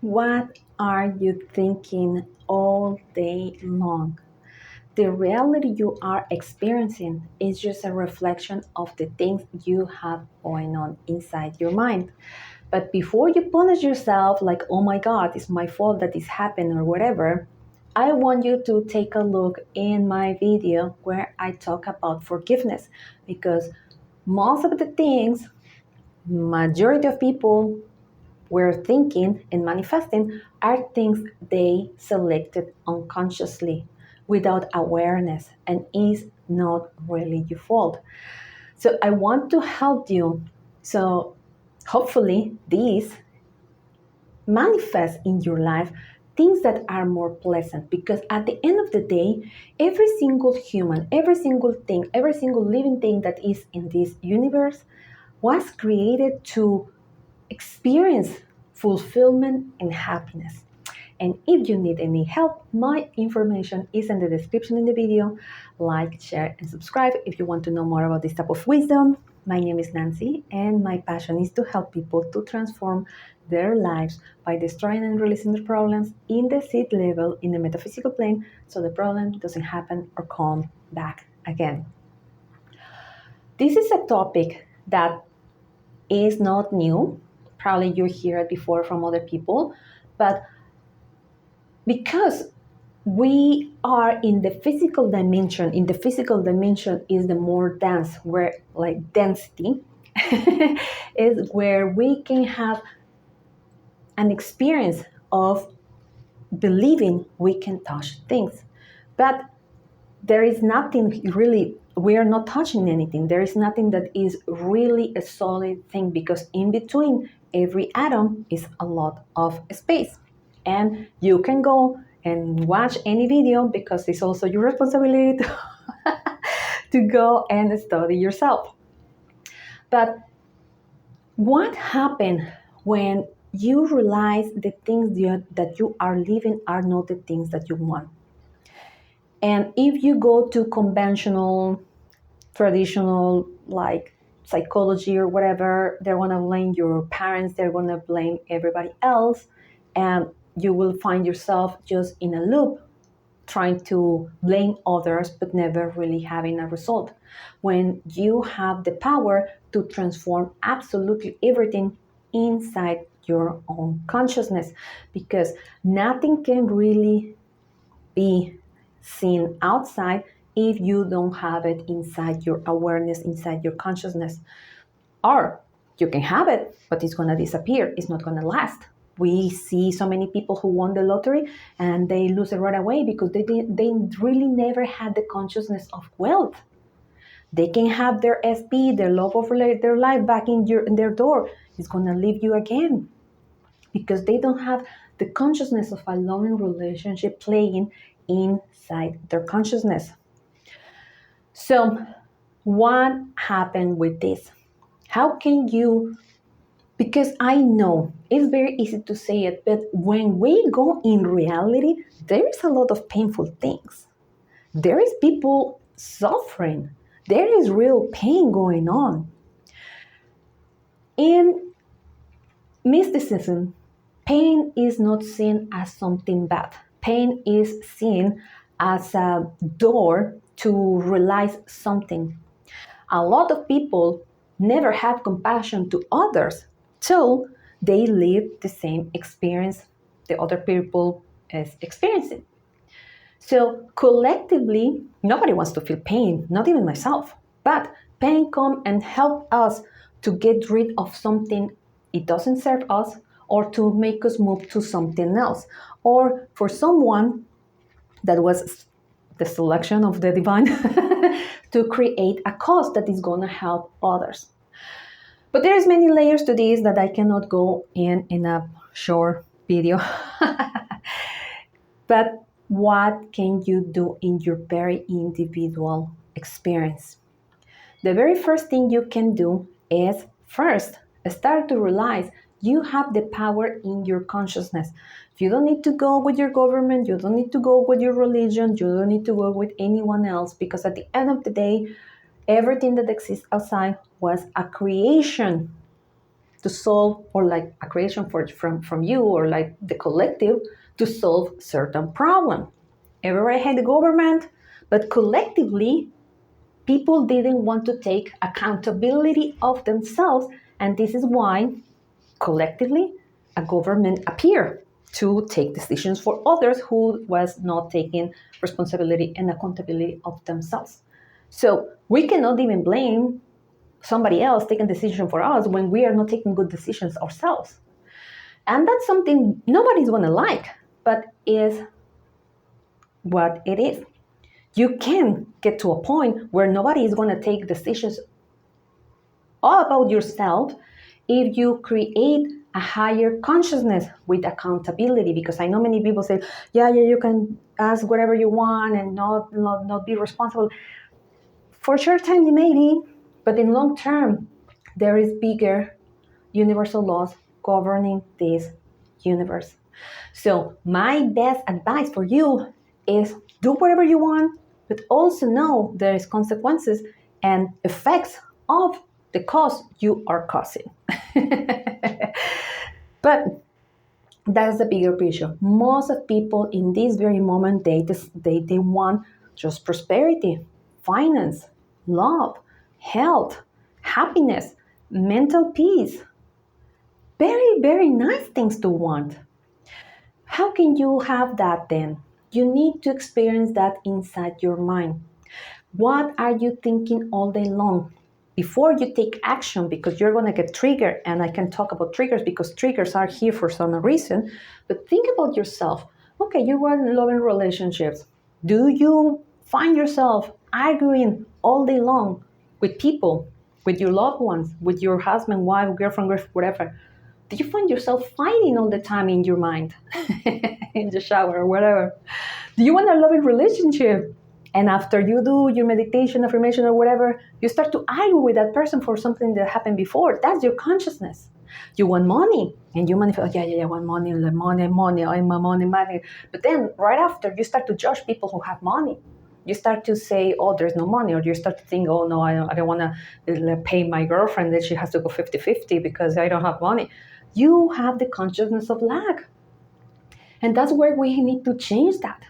What are you thinking all day long? The reality you are experiencing is just a reflection of the things you have going on inside your mind. But before you punish yourself, like, oh my God, it's my fault that this happened or whatever, I want you to take a look in my video where I talk about forgiveness because most of the things, majority of people we're thinking and manifesting are things they selected unconsciously without awareness and is not really your fault. So I want to help you. So hopefully these manifest in your life things that are more pleasant because at the end of the day, every single human, every single thing, every single living thing that is in this universe was created to experience fulfillment and happiness. And if you need any help, my information is in the description in the video. Like, share, and subscribe if you want to know more about this type of wisdom. My name is Nancy, and my passion is to help people to transform their lives by destroying and releasing the problems in the seed level, in the metaphysical plane, so the problem doesn't happen or come back again. This is a topic that is not new. Probably you hear it before from other people, but because we are in the physical dimension, is the more dense, where like density is where we can have an experience of believing we can touch things. But there is nothing really, we are not touching anything. There is nothing that is really a solid thing because in between every atom is a lot of space. And you can go and watch any video because it's also your responsibility to go and study yourself. But what happened when you realize the things that you are living are not the things that you want? And if you go to conventional, traditional, like psychology or whatever, they're going to blame your parents, they're going to blame everybody else, and you will find yourself just in a loop trying to blame others but never really having a result. When you have the power to transform absolutely everything inside your own consciousness, because nothing can really be seen outside if you don't have it inside your awareness, inside your consciousness. Or you can have it, but it's going to disappear. It's not going to last. We see so many people who won the lottery and they lose it right away because they really never had the consciousness of wealth. They can have their SP, their love of their life back in their door. It's going to leave you again because they don't have the consciousness of a loving relationship playing inside their consciousness. So, what happened with this? How can you? Because I know it's very easy to say it, but when we go in reality, there is a lot of painful things. There is people suffering. There is real pain going on. In mysticism, pain is not seen as something bad. Pain is seen as a door to realize something. A lot of people never had compassion to others till they live the same experience the other people is experiencing. So collectively, nobody wants to feel pain, not even myself. But pain come and help us to get rid of something it doesn't serve us or to make us move to something else. Or for someone that was the selection of the divine to create a cause that is going to help others. But there's many layers to this that I cannot go in a short video. But what can you do in your very individual experience? The very first thing you can do is first start to realize you have the power in your consciousness. You don't need to go with your government, you don't need to go with your religion, you don't need to go with anyone else because at the end of the day, everything that exists outside was a creation to solve, or like a creation from you or like the collective to solve certain problem. Everybody had the government, but collectively, people didn't want to take accountability of themselves, and this is why collectively a government appeared to take decisions for others who was not taking responsibility and accountability of themselves. So we cannot even blame somebody else taking decision for us when we are not taking good decisions ourselves. And that's something nobody's gonna like, but is what it is. You can get to a point where nobody is gonna take decisions all about yourself if you create a higher consciousness with accountability. Because I know many people say, yeah, you can ask whatever you want and not be responsible. For short time you may be, but in long term, there is bigger universal laws governing this universe. So my best advice for you is do whatever you want, but also know there is consequences and effects of the cause you are causing. But that's the bigger picture. Most of people in this very moment, they want just prosperity, finance, love, health, happiness, mental peace. Very, very nice things to want. How can you have that then? You need to experience that inside your mind. What are you thinking all day long? Before you take action, because you're going to get triggered, and I can talk about triggers because triggers are here for some reason, but think about yourself. Okay, you want loving relationships. Do you find yourself arguing all day long with people, with your loved ones, with your husband, wife, girlfriend, whatever? Do you find yourself fighting all the time in your mind, in the shower or whatever? Do you want a loving relationship? And after you do your meditation, affirmation, or whatever, you start to argue with that person for something that happened before. That's your consciousness. You want money, and you manifest, I want money, I'm a money. But then right after, you start to judge people who have money. You start to say, oh, there's no money. Or you start to think, oh, no, I don't want to pay my girlfriend that she has to go 50-50 because I don't have money. You have the consciousness of lack. And that's where we need to change that.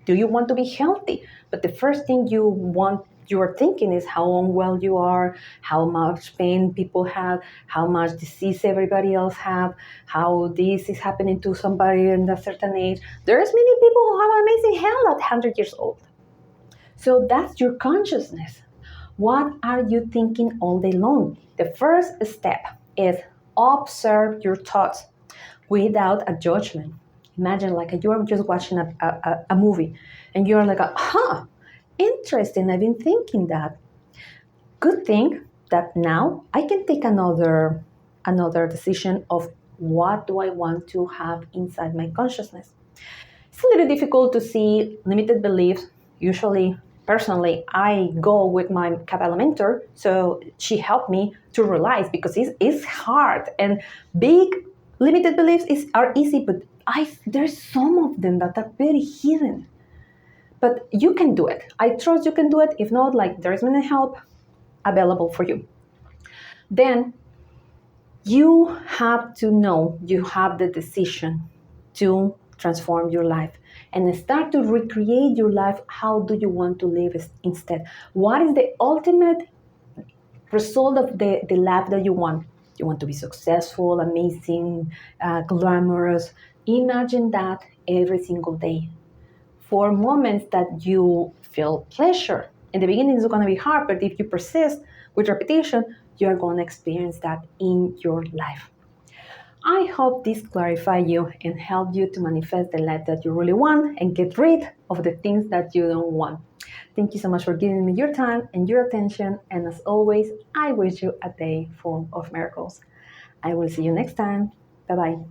Do you want to be healthy? But the first thing you are thinking is how unwell you are, how much pain people have, how much disease everybody else have, how this is happening to somebody in a certain age. There's many people who have amazing health at 100 years old. So that's your consciousness. What are you thinking all day long? The first step is observe your thoughts without a judgment. Imagine like you are just watching a movie and you're like, interesting, I've been thinking that. Good thing that now I can take another decision of what do I want to have inside my consciousness. It's a little difficult to see limited beliefs. Usually, personally, I go with my Kabbalah mentor, so she helped me to realize, because it's hard, and big limited beliefs are easy, but there's some of them that are very hidden. But you can do it. I trust you can do it. If not, like, there's many help available for you. Then you have to know you have the decision to transform your life and start to recreate your life. How do you want to live instead? What is the ultimate result of the life that you want? You want to be successful, amazing, glamorous. Imagine that every single day. For moments that you feel pleasure. In the beginning, it's going to be hard, but if you persist with repetition, you're going to experience that in your life. I hope this clarified you and helped you to manifest the life that you really want and get rid of the things that you don't want. Thank you so much for giving me your time and your attention. And as always, I wish you a day full of miracles. I will see you next time. Bye-bye.